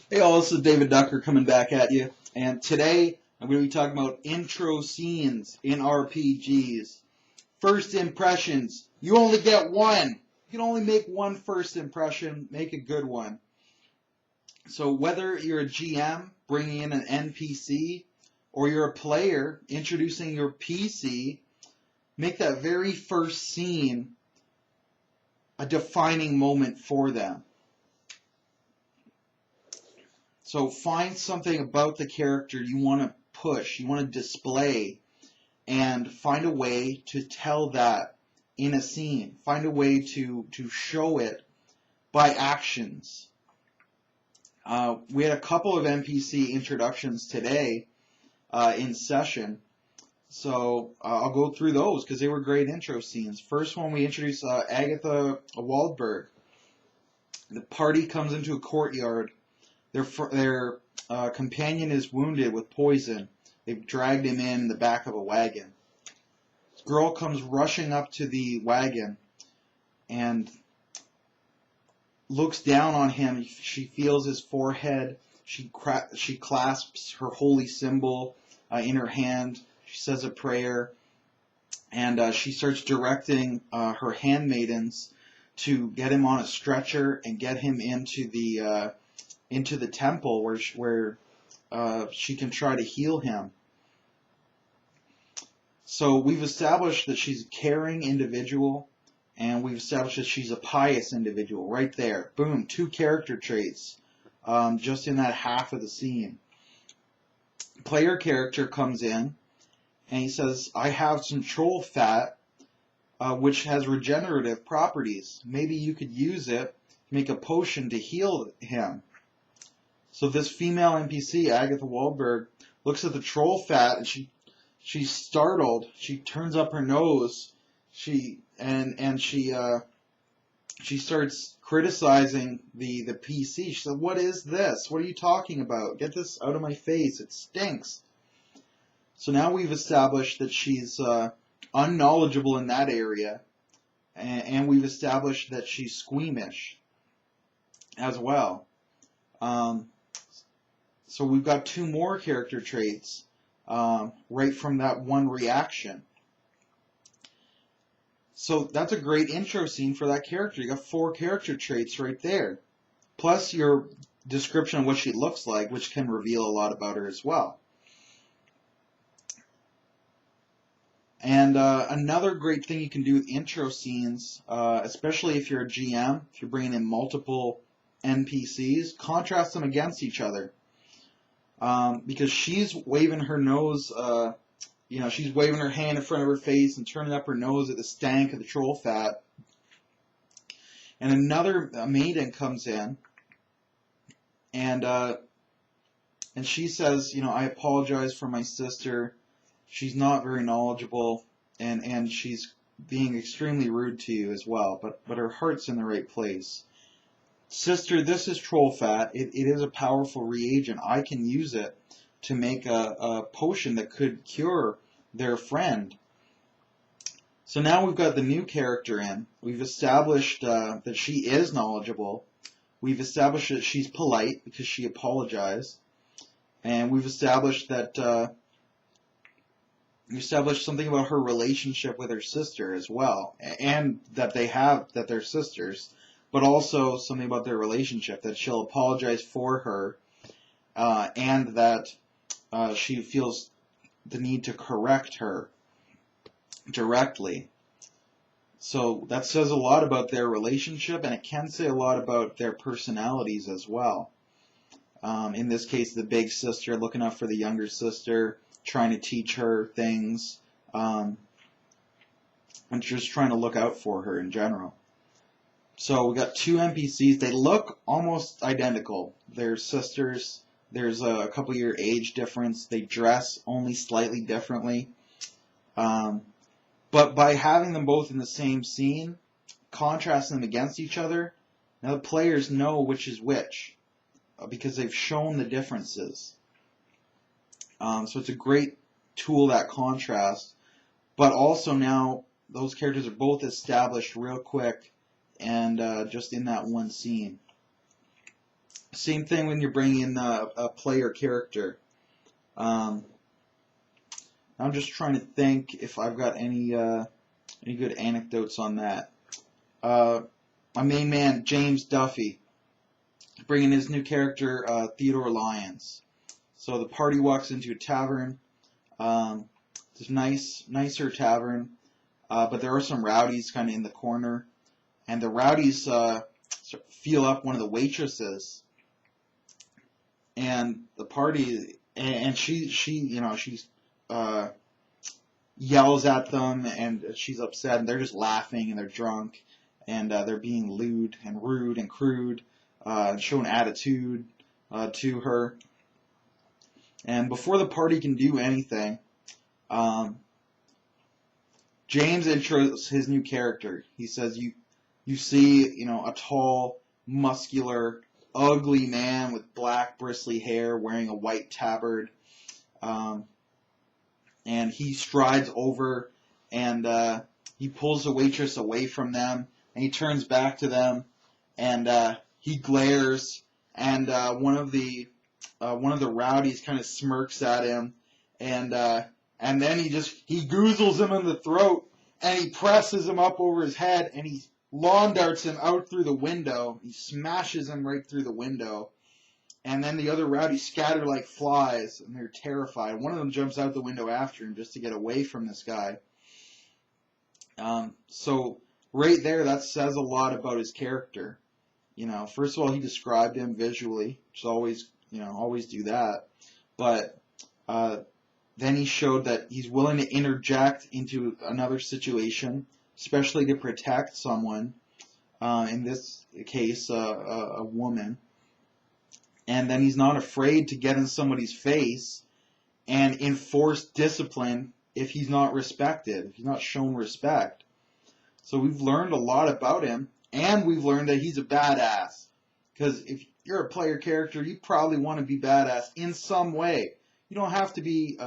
Hey all, this is David Ducker coming back at you, and today I'm going to be talking about intro scenes in RPGs. First impressions. You only get one. You can only make one first impression. Make a good one. So whether you're a GM bringing in an NPC or you're a player introducing your PC, make that very first scene a defining moment for them. So find something about the character you want to push, you want to display, and find a way to tell that in a scene. Find a way to show it by actions. We had a couple of NPC introductions today in session, so I'll go through those because they were great intro scenes. First one, we introduced Agatha Waldberg. The party comes into a courtyard. Their companion is wounded with poison. They've dragged him in the back of a wagon. This girl comes rushing up to the wagon and looks down on him. She feels his forehead. She clasps her holy symbol in her hand. She says a prayer, and she starts directing her handmaidens to get him on a stretcher and get him into the temple where she can try to heal him. So we've established that she's a caring individual, and we've established that she's a pious individual right there. Boom, 2 character traits just in that half of the scene. Player character comes in, and he says, I have some troll fat, which has regenerative properties. Maybe you could use it to make a potion to heal him. So this female NPC, Agatha Waldberg, looks at the troll fat and she's startled. She turns up her nose. She starts criticizing the PC. She said, "What is this? What are you talking about? Get this out of my face. It stinks." So now we've established that she's unknowledgeable in that area, and we've established that she's squeamish as well. So we've got 2 more character traits right from that one reaction. So that's a great intro scene for that character. You got 4 character traits right there. Plus your description of what she looks like, which can reveal a lot about her as well. And another great thing you can do with intro scenes, especially if you're a GM, if you're bringing in multiple NPCs, contrast them against each other. Because she's waving her nose, she's waving her hand in front of her face and turning up her nose at the stank of the troll fat. And another maiden comes in, and she says, I apologize for my sister. She's not very knowledgeable, and she's being extremely rude to you as well, but her heart's in the right place. Sister, this is troll fat. It is a powerful reagent. I can use it to make a potion that could cure their friend. So now we've got the new character in. We've established that she is knowledgeable. We've established that she's polite because she apologized. And we've established that something about her relationship with her sister as well, and that they're sisters. But also something about their relationship, that she'll apologize for her, and that she feels the need to correct her directly. So that says a lot about their relationship, and it can say a lot about their personalities as well. In this case, the big sister looking out for the younger sister, trying to teach her things, and just trying to look out for her in general. So we got 2 NPCs. They look almost identical. They're sisters. There's a couple year age difference. They dress only slightly differently. But by having them both in the same scene, contrasting them against each other, now the players know which is which because they've shown the differences. So it's a great tool, that contrast. But also now those characters are both established real quick and just in that one scene. Same thing when you're bringing in a player character. Um, I'm just trying to think if I've got any good anecdotes on that. My main man, James Duffy, bringing his new character, Theodore Lyons. So the party walks into a tavern. It's a nicer tavern, but there are some rowdies kind of in the corner, and the rowdies feel up one of the waitresses, and the party, and she yells at them, and she's upset, and they're just laughing, and they're drunk, and they're being lewd and rude and crude, showing attitude to her. And before the party can do anything, James intros his new character. He says, you see, a tall, muscular, ugly man with black, bristly hair wearing a white tabard. And he strides over and he pulls the waitress away from them, and he turns back to them, and he glares, and one of the rowdies kind of smirks at him, and then he goozles him in the throat, and he presses him up over his head, and he lawn darts him out through the window. He smashes him right through the window. And then the other rowdies scatter like flies, and they're terrified. One of them jumps out the window after him just to get away from this guy. So right there, that says a lot about his character. First of all, he described him visually, which is always do that. But then he showed that he's willing to interject into another situation, especially to protect someone. In this case, a woman. And then he's not afraid to get in somebody's face and enforce discipline if he's not respected, if he's not shown respect. So we've learned a lot about him, and we've learned that he's a badass. Because if you're a player character, you probably want to be badass in some way. You don't have to be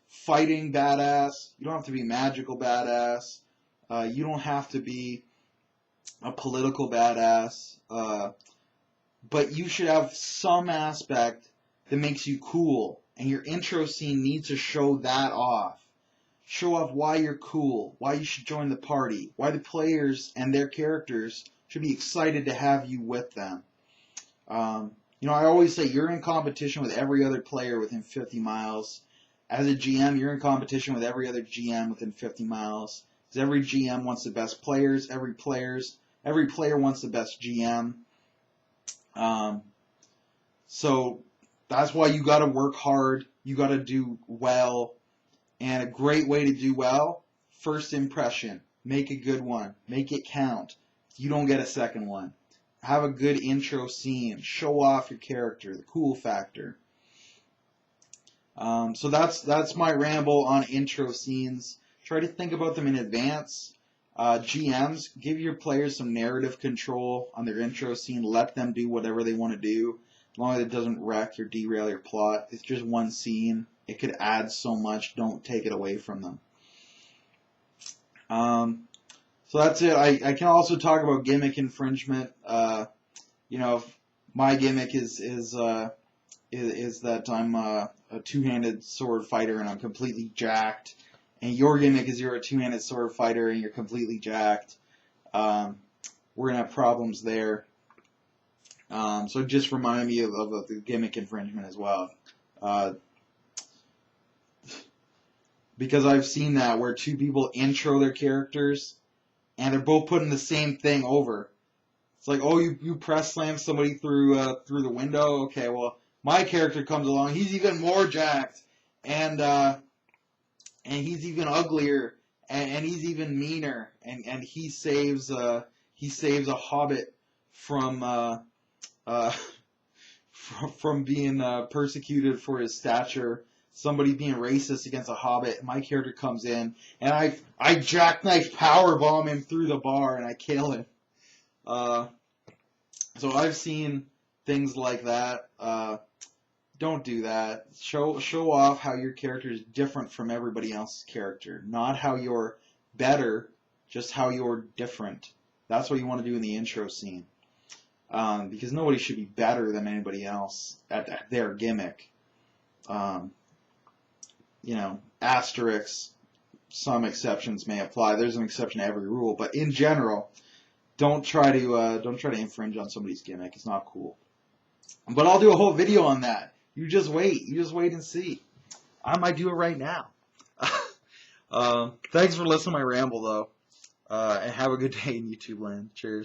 fighting badass. You don't have to be magical badass. You don't have to be a political badass. But you should have some aspect that makes you cool. And your intro scene needs to show that off. Show off why you're cool, why you should join the party, why the players and their characters should be excited to have you with them. I always say you're in competition with every other player within 50 miles. As a GM, you're in competition with every other GM within 50 miles. Because every GM wants the best players, every player wants the best GM. So that's why you got to work hard. You got to do well. And a great way to do well, first impression. Make a good one. Make it count. You don't get a second one. Have a good intro scene. Show off your character, the cool factor. So that's my ramble on intro scenes. Try to think about them in advance. GMs, give your players some narrative control on their intro scene. Let them do whatever they want to do, as long as it doesn't wreck or derail your plot. It's just one scene. It could add so much. Don't take it away from them. So that's it. I can also talk about gimmick infringement. My gimmick is that I'm a two-handed sword fighter and I'm completely jacked. And your gimmick is you're a two-handed sword fighter and you're completely jacked. We're going to have problems there. So just remind me of the gimmick infringement as well. Because I've seen that where two people intro their characters and they're both putting the same thing over. It's like, oh, you press slam somebody through the window. Okay, well, my character comes along. He's even more jacked. And he's even uglier, and he's even meaner, and he saves a hobbit from from being persecuted for his stature. Somebody being racist against a hobbit. My character comes in, and I jackknife powerbomb him through the bar, and I kill him. So I've seen things like that. Don't do that. Show off how your character is different from everybody else's character. Not how you're better, just how you're different. That's what you want to do in the intro scene. because nobody should be better than anybody else at their gimmick. Asterisks, some exceptions may apply. There's an exception to every rule, but in general, don't try to infringe on somebody's gimmick. It's not cool. But I'll do a whole video on that. You just wait. You just wait and see. I might do it right now. Thanks for listening to my ramble, though. And have a good day in YouTube land. Cheers.